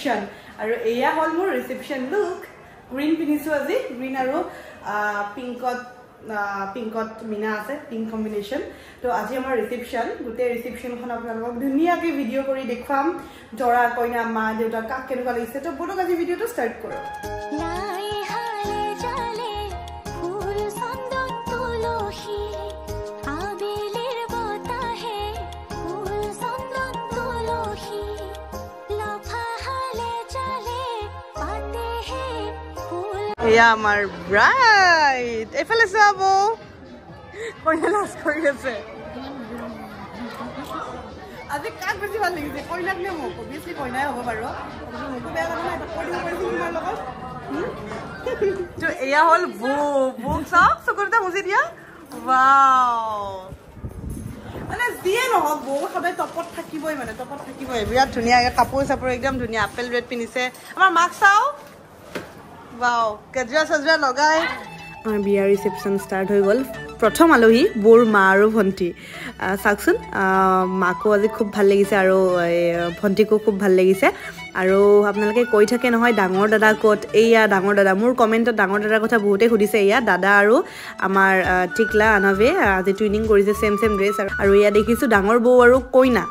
ৰিসেপশ্যন আৰু এয়া হল মোৰ ৰিসেপশ্যন লুক গ্ৰীণ পিনিছো আজি গ্ৰীণ আৰু পিংকত মিনা আছে পিংক কম্বিনেশন তো আজি আমাৰ ৰিসেপশ্যন গুটে ৰিসেপশ্যনখন আপোনালোকক ধুনীয়াকে ভিডিও কৰি দেখুৱাম জৰা কইনা মা দেউতা কাক কেনেকুৱা লাগিছে তো বলক আজি ভিডিওটো ষ্টাৰ্ট কৰো এয়া আমাৰ ব্ৰাইড এফালে চাব কইনা লাজ কৰি আছে আজি কাক বেছি ভাল লাগিছে কইনাক নে মোক অবভিয়াছলি কইনাই হ'ব বাৰু মোকো বেয়া লাগে না কৰিব পাৰিছো তোমাৰ লগত তো এয়া হ'ল বুক চাওক চকুৰটা মুজি দিয়া ৱাও মানে যিয়ে নহওক বৌ সদায় টপত থাকিবই বিৰাট ধুনীয়াকৈ কাপোৰ চাপোৰ একদম ধুনীয়া আপেল ৰেড পিন্ধিছে আমাৰ মাক চাও वाओ गजरा सजरा लगाय बिया रिसेप्शन स्टार्ट হৈ গল প্ৰথম আলহী বৰ মা আৰু ভন্টি সাকসুন মাকো আজি খুব ভাল লাগিছে আৰু ভন্টিকো খুব ভাল লাগিছে আৰু আপোনালোকে কৈ থাকে নহয় ডাঙৰ দাদা কোট এইয়া ডাঙৰ দাদা মোৰ কমেন্টত ডাঙৰ দাদাৰ কথা বহুতে সুধিছে এইয়া দাদা আৰু আমাৰ টিকলা আনবে আজি টুইনিং কৰিছে সেম ড্ৰেছ আৰু এয়া দেখিছো ডাঙৰ বৌ আৰু কইনা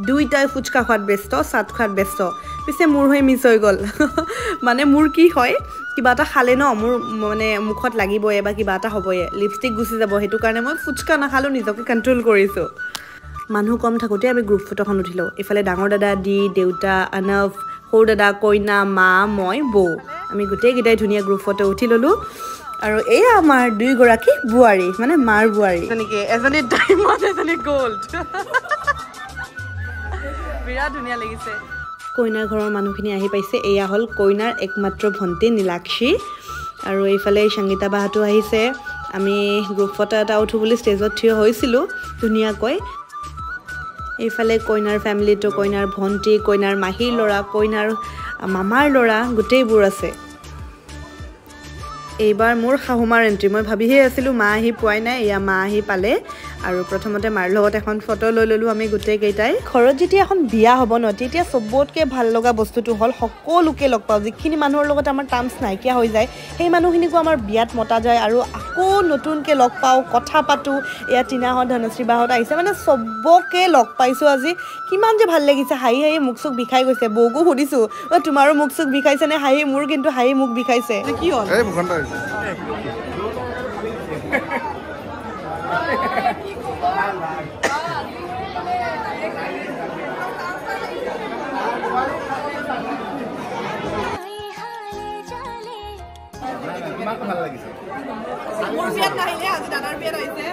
দুইটাই ফুচকা খাত ব্যস্ত সাত খাত ব্যস্ত পিছে মোৰ হৈ মিছ হৈ গল মানে মোৰ কি হয় কিবা এটা খালে ন মোৰ মানে মুখত লাগিবই বা কিবা এটা হ'বই লিপষ্টিক গুচি যাব হেতু কাৰণে মই ফুচকা নাখালো নিজকে কন্ট্ৰোল কৰিছো মানুহ কম থাকোতে আমি গ্ৰুপ ফটোখন উঠিলো ইফালে ডাঙৰ দাদা দি দেউতা অনব সৰু দাদা কইনা মা মই বৌ আমি গোটেই গিটাই ধুনীয়া গ্ৰুপ ফটো উঠি ললো আৰু এই আমাৰ দুই গৰাকী বুৱাৰী মানে মাৰ বুৱাৰী এনেকে এজনী ডায়মণ্ড এজনী গোল্ড বিৰাট ধুনীয়া লাগিছে কইনাৰ ঘৰৰ মানুহখিনি আহি পাইছে এয়া হল কইনাৰ একমাত্ৰ ভন্টি নীলাক্ষী আৰু এইফালে সংগীতা বাহাটো আহিছে আমি গ্ৰুপ ফটো এটা উঠো বুলি ষ্টেজত থিয় হৈছিলো ধুনীয়াকৈ এইফালে কইনাৰ ফ্যামিলিটো কইনাৰ ভন্টি কইনাৰ মাহীৰ ল'ৰা কইনাৰ মামাৰ ল'ৰা গোটেইবোৰ আছে এইবাৰ মোৰ শাহুমাৰ এন্ট্ৰি মই ভাবিহে আছিলো মা আহি পোৱাই নাই এয়া মা আহি পালে আৰু প্ৰথমতে মাৰ লগত এখন ফটো লৈ ললো আমি গোটেই কেইটাই ঘৰত যেতিয়া এখন বিয়া হ'ব ন তেতিয়া সবতকে ভাল লগা বস্তুটো হল সকলোকে লগ পাও যিখিনি মানুহৰ লগত আমাৰ টাৰ্মছ নাইকিয়া হৈ যায় সেই মানুহখিনিকো আমাৰ বিয়াত মতা যায় আৰু আকৌ নতুনকে লগ পাও কথা পাতো এয়া তিনাহত ধনশ্ৰী বাহত আহিছে মানে সবকে লগ পাইছো আজি কিমান যে ভাল লাগিছে হাঁহি হাঁহি মুখ চুক বিষাই গৈছে বৌকো সুধিছো ও তোমাৰো মুখ চুক বিষাইছে নে হাঁহি মোৰ কিন্তু হাঁহি মুখ বিষাইছে কি হ'ল এই মুখণ্ডা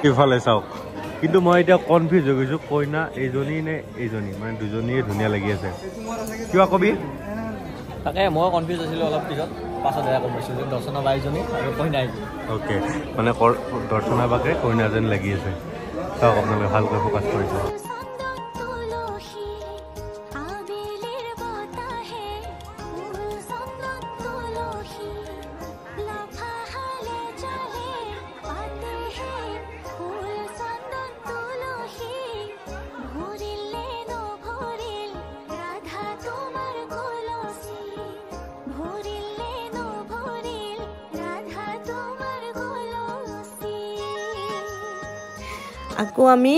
ইফালে চাওক কিন্তু মই এতিয়া কনফিউজ হৈ গৈছো কইনা এইজনী নে এইজনী মানে দুজনীয়ে ধুনীয়া লাগি আছে কিবা কবি তাকে মই কনফিউজ আছিলো অলপ পিছত পাছত দেখা গম পাইছো যে দৰ্শনা বাইজনী আৰু কইনা ওকে মানে দৰ্শনা বাকে কইনা যেন লাগি আছে চাওক আপোনালোকে ভালকৈ ফ'কাছ কৰিছে আকৌ আমি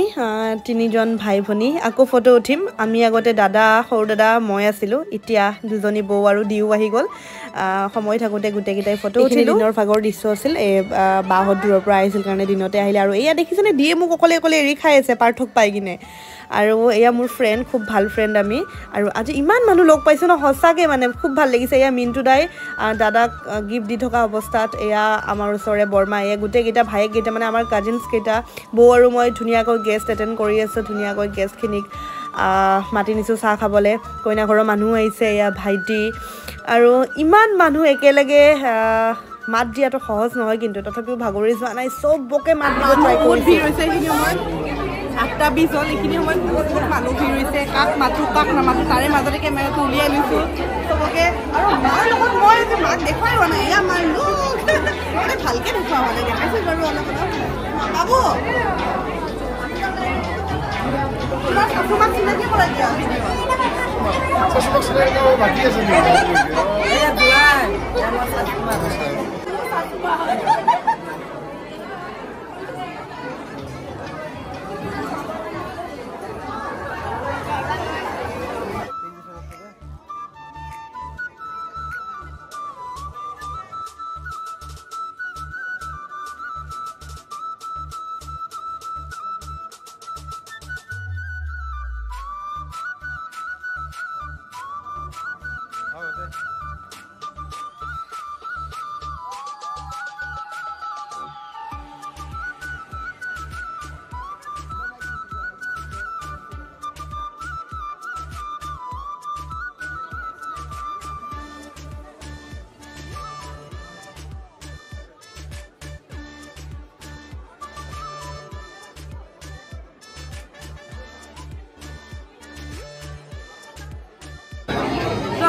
তিনিজন ভাই ভনী আকৌ ফটো উঠিম আমি আগতে দাদা সৰু দাদা মই আছিলো এতিয়া দুজনী বৌ আৰু দিও আহি গল সময় থাকোতে গুটেকিটাই ফটো উঠিলো দিনৰ ভাগৰ দৃশ্য আছিল এই বাহত দূৰৰ পৰা আহিছিল কাৰণে দিনতে আহিলে আৰু এয়া দেখিছেনে দিয়ে মোক অকলে অকলে এৰি খাই আছে পাৰ্থক পাই কিনে আৰু এয়া মোৰ ফ্ৰেন্ড খুব ভাল ফ্ৰেন্ড আমি আৰু আজি ইমান মানুহ লগ পাইছো ন হসাকে মানে খুব ভাল লাগিছে এয়া মিন্টু দাই দাদাক গিফট দি থকা অৱস্থাত এয়া আমাৰ ওচৰে বৰ্মা এয়া গুটেকিটা ভাইক গিটা মানে আমাৰ কাজিনছ কেইটা বৌ আৰু মই ধুনীয়াকৈ গেষ্ট এটেণ্ড কৰি আছো ধুনীয়াকৈ গেষ্টখিনিক মাতি নিছো চাহ খাবলে কইনা ঘৰৰ মানুহ আহিছে এয়া ভাইটি আৰু ইমান মানুহ একেলগে মাত দিয়াটো সহজ নহয় কিন্তু তথাপিও ভাগৰি যোৱা নাই সবকে মাত দিব ট্ৰাই কৰিছে এইখিনি সময় 8:20 হ'ল এইখিনি সময় বহুত মানুহ ভিৰ হৈছে কাক মাতো কাক নামাতো তাৰে মাজতে কেমেৰাটো উলিয়াই লৈছো সবকে আৰু মাৰ লগত মই যে মাক দেখুৱাই হোৱা নাই এয়া মাৰ লুক মানে ভালকে দেখুৱা হোৱা নাই দেখাইছো বাৰু অলপ অলপ বাবু তোমাৰ শাশুমাক চিনাকি কৰাই দিয়া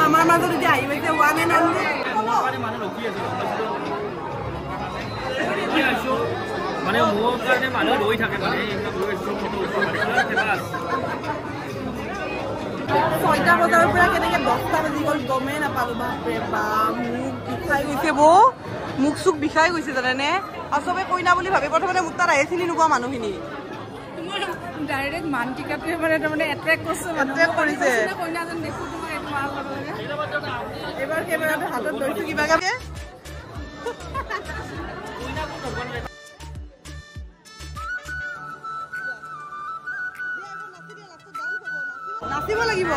আমাৰ মাজত এতিয়া আহি গৈছে ওৱান এণ্ড অনলি মানে মোৰ কাৰণে মানুহ ৰৈ থাকে মানে 6টা বজাৰ পৰা কেনেকৈ 10টা বাজি গ'ল গমেই নাপালোঁ বাপৰে বাপ মুখ বিষাই গৈছে মুখ চুখ বিষাই গৈছে জানেনে আৰু চবে কইনা বুলি ভাবি প্ৰথমতে মোৰ তাত আহি চিনি নোপোৱা মানুহখিনি ডাইৰেক্ট মানটিকাটোৱে মানে তাৰমানে এট্ৰেক্ট কৰিছে কইনাজন দেখো তোমাৰ এইটো মাৰ ল'ব লাগে এবাৰ কেমেৰাটো হাতত লৈছো কিবাকে নাচিব লাগিব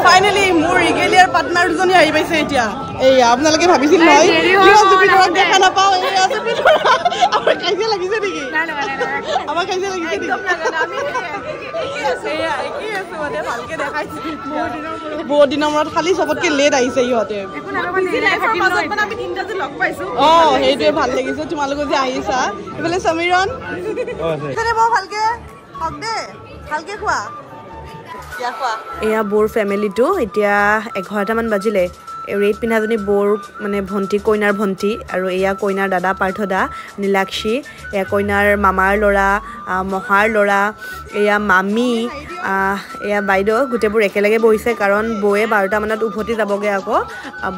ফাইনেলি মোৰ ৰিগেলিয়াৰ পাৰ্টনাৰ দুজনী আহি পাইছে এতিয়া এয়া আপোনালোকে ভাবিছিল নহয় জুপিতৰক দেখা নাপাওঁ এয়া জুপিতৰ আমাৰ কাজিয়া লাগিছে নেকি আমাৰ কাজিয়া লাগিছে নেকি বহুত দিনৰ মূৰত খালি চবতকে লেট আহিছে ইহঁতে সেইটোৱে ভাল লাগিছে তোমালোকে যে আহিছা এইফালে সমীৰণ ভালকে হওক দে ভালকে খোৱা এয়া বৰ ফেমিলিটো এতিয়া 11টামান বাজিলে ৰেড পিন্ধাজনী বৰ মানে ভণ্টি কইনাৰ ভণ্টি আৰু এয়া কইনাৰ দাদা পাৰ্থ দা নীলাক্ষী এয়া কইনাৰ মামাৰ ল'ৰা মহাৰ ল'ৰা এয়া মামী এয়া বাইদেউ গোটেইবোৰ একেলগে বহিছে কাৰণ বৌয়ে 12টা মানত উভতি যাবগৈ আকৌ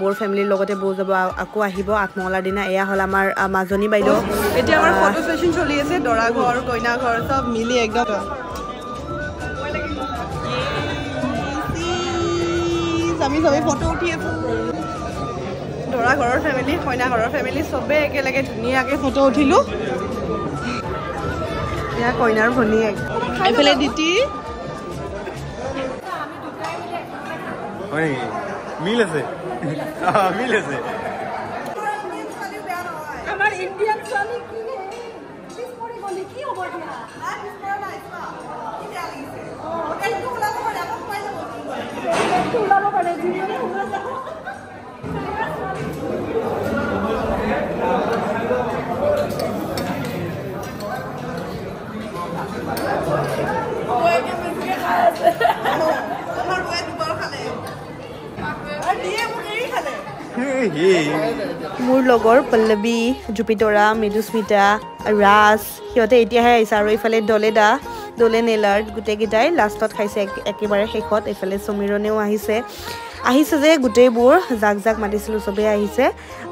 বৰ ফেমিলিৰ লগতে বৌ যাব আকৌ আহিব আঠমঙলাৰ দিনা এয়া হ'ল আমাৰ মাজনী বাইদেউ এতিয়া আমাৰ ফটো ছেশ্যন চলি আছে দৰা ঘৰ কইনা ঘৰ চব মিলি একদম আমি সবে ফটো উঠি আছো দৰা ঘৰৰ ফেমিলি কইনা ঘৰৰ ফেমিলি সবে একেলগে ধুনীয়াকৈ ফটো উঠিলো এয়া কইনাৰ ভনীয়েক এইফালে দিতি মিল আছে আমাৰ ইণ্ডিয়ান ছোৱালী কি কৰি গলি কি হ'ব দিয়া ওলাব পাৰে মোৰ লগৰ পল্লৱী জুপিতৰা মৃদুস্মিতা ৰাজ সিহঁতে এতিয়াহে আহিছে আৰু এইফালে দলে নেলাৰ্ট গোটেইকেইটাই লাষ্টত খাইছে একেবাৰে শেষত এইফালে সমীৰণেও আহিছে যে গোটেইবোৰ জাক মাতিছিলোঁ চবেই আহিছে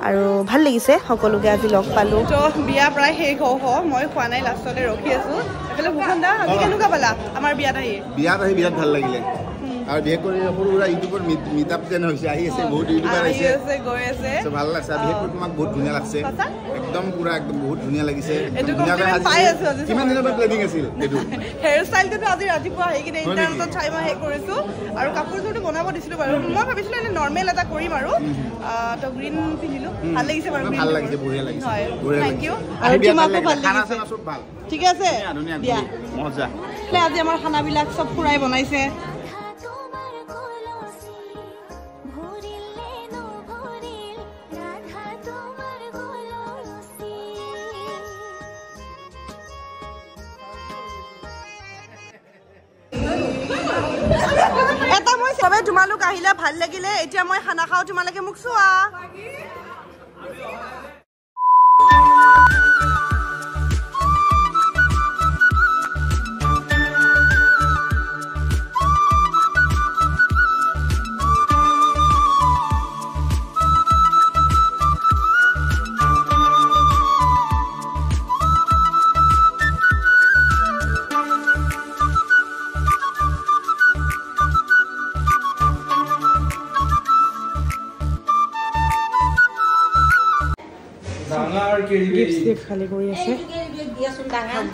আৰু ভাল লাগিছে সকলোকে আজি লগ পালোঁ তো বিয়া প্ৰায় শেষ হওঁ মই খোৱা নাই লাষ্টতে ৰখি আছোঁ এইফালে ভূষণ দা আজি কেনেকুৱা পালা আমাৰ বিয়াত আহি বিৰাট ভাল লাগিলে আৰু বিশেষ কৰি সৰু সুৰা ইউটিউবৰ মিটআপ যেন হৈছে আহি আছে বহুত ইউটিউবাৰ আহিছে গৈ আছে ভাল লাগছে বিশেষ কৰি তোমাক বহুত ধুনীয়া লাগছে একদম পুৰা একদম বহুত ধুনীয়া লাগিছে কিমান দিনৰ পৰা প্লেনিং আছিল এইটো হেয়াৰ ষ্টাইলটো আজি ৰাতিপুৱা আহি কিনে ইণ্টাৰনেটত চাই মই কৰিছোঁ আৰু কাপোৰযোৰটো বনাব দিছিলোঁ বাৰু মই ভাবিছিলোঁ এনে নৰ্মেল এটা কৰিম আৰু তো গ্ৰীণ পিন্ধিলোঁ ভাল লাগিছে বাৰু ভাল লাগিছে বঢ়িয়া লাগিছে থেংক ইউ আৰু তোমাকো ভাল লাগিছে ঠিক আছে দিয়া মজা আজি আমাৰ খানাবিলাক চব খুৰাই বনাইছে এটা মই সবে তোমালোক আহিলে ভাল লাগিলে এতিয়া মই খানা খাওঁ তোমালোকে মোক চোৱা গিফ্ট খালি কৰি আছে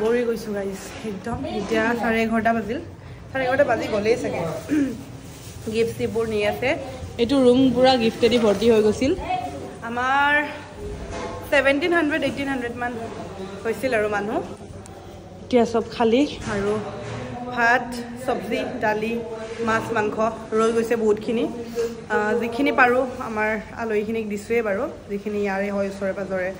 গৰি গৈছোঁ গাইছ একদম এতিয়া 11:30 বাজিল 11:30 বাজি গ'লেই চাগে গিফ্ট চিপবোৰ নি আছে এইটো ৰুম পুৰা গিফ্টেদি ভৰ্তি হৈ গৈছিল আমাৰ 1700-1800 মান হৈছিল আৰু মানুহ এতিয়া চব খালী আৰু ভাত চব্জি দালি মাছ মাংস ৰৈ গৈছে বহুতখিনি যিখিনি পাৰোঁ আমাৰ আলহীখিনিক দিছোঁৱেই বাৰু যিখিনি ইয়াৰে হয় ওচৰে পাঁজৰে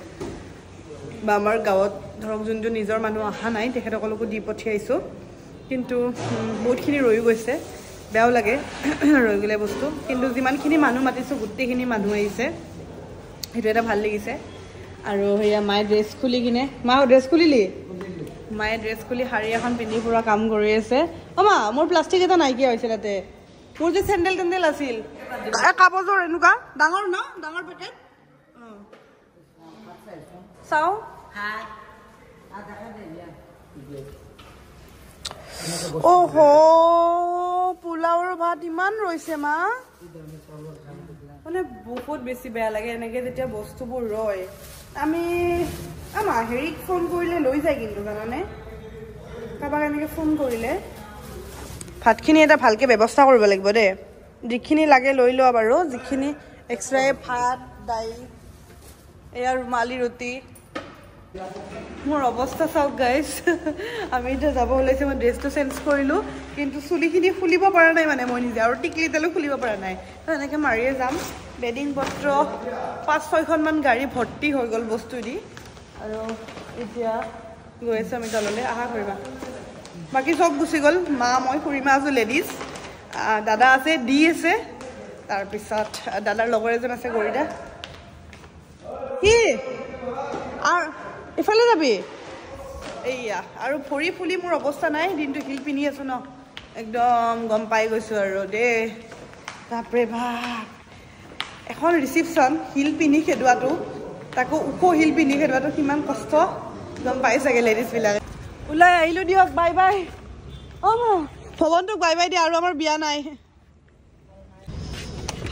বা আমাৰ গাঁৱত ধৰক যোনটো নিজৰ মানুহ অহা নাই তেখেতসকলকো দি পঠিয়াইছোঁ কিন্তু বহুতখিনি ৰৈ গৈছে বেয়াও লাগে ৰৈ গ'লে বস্তু কিন্তু যিমানখিনি মানুহ মাতিছোঁ গোটেইখিনি মানুহ আহিছে সেইটো এটা ভাল লাগিছে আৰু সেয়া মায়ে ড্ৰেছ খুলি কিনে মা ড্ৰেছ খুলিলি মায়ে ড্ৰেছ খুলি শাৰী এখন পিন্ধি পুৰা কাম কৰি আছে মা মোৰ প্লাষ্টিক এটা নাইকিয়া হৈছে তাতে মোৰ যে চেণ্ডেল টেণ্ডেল আছিল কাপোৰযোৰ এনেকুৱা ডাঙৰ ন ডাঙৰ পেকেট চাওঁ অহ পোলাওৰ ভাত ইমান ৰৈছে মা মানে বহুত বেছি বেয়া লাগে এনেকৈ যেতিয়া বস্তুবোৰ ৰয় আমি আমাৰ হেৰিক ফোন কৰিলে লৈ যায় কিন্তু জানানে কাৰোবাক এনেকৈ ফোন কৰিলে ভাতখিনি এটা ভালকৈ ব্যৱস্থা কৰিব লাগিব দেই যিখিনি লাগে লৈ লোৱা বাৰু যিখিনি এক্সট্ৰাই ভাত দাইল এয়া ৰুমালী ৰুটি মোৰ অৱস্থা চাওক গাইজ আমি এতিয়া যাব ওলাইছোঁ মই ড্ৰেছটো চেঞ্জ কৰিলোঁ কিন্তু চুলিখিনি খুলিব পৰা নাই মানে মই নিজে আৰু টিকলি তেলো খুলিব পৰা নাই এনেকৈ মাৰিয়ে যাম বেডিং পত্ৰ 5-6খনমান গাড়ী ভৰ্তি হৈ গ'ল বস্তু দি আৰু এতিয়া গৈ আছোঁ আমি তললৈ আহা কৰিবা বাকী চব গুচি গ'ল মা মই খুৰীমা আছোঁ লেডিজ দাদা আছে দি আছে তাৰপিছত দাদাৰ লগৰ এজন আছে গৰিদা কি আৰু ইফালে যাবি এইয়া আৰু ভৰি ফুলি মোৰ অৱস্থা নাই দিনটো হিল পিন্ধি আছোঁ ন একদম গম পাই গৈছোঁ আৰু দেই বাপৰে বাপ এখন ৰিচিপশ্যন হিল পিন্ধি খেদোৱাটো তাকো ওখ হিল পিন্ধি খেদোৱাটো কিমান কষ্ট গম পাই চাগে লেডিজবিলাকে ওলাই আহিলোঁ দিয়ক বাই বাই অঁ ভৱনটোক বাই বাই দিয়া আৰু আমাৰ বিয়া নাই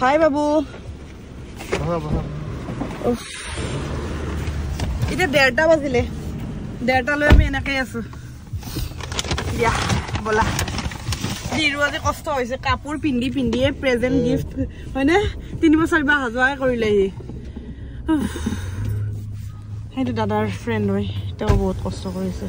হাই বাবু এতিয়া 1:30 বাজিলে 1:30লৈ আমি এনেকৈ আছোঁ দিয়া ব'লা দিৰো আজি কষ্ট হৈছে কাপোৰ পিন্ধি পিন্ধিয়ে প্ৰেজেণ্ট গিফ্ট হয়নে 3 বছৰ বা হাজোৱাই কৰিলেহি সেইটো দাদাৰ ফ্ৰেণ্ড হয় তেওঁ বহুত কষ্ট কৰিছে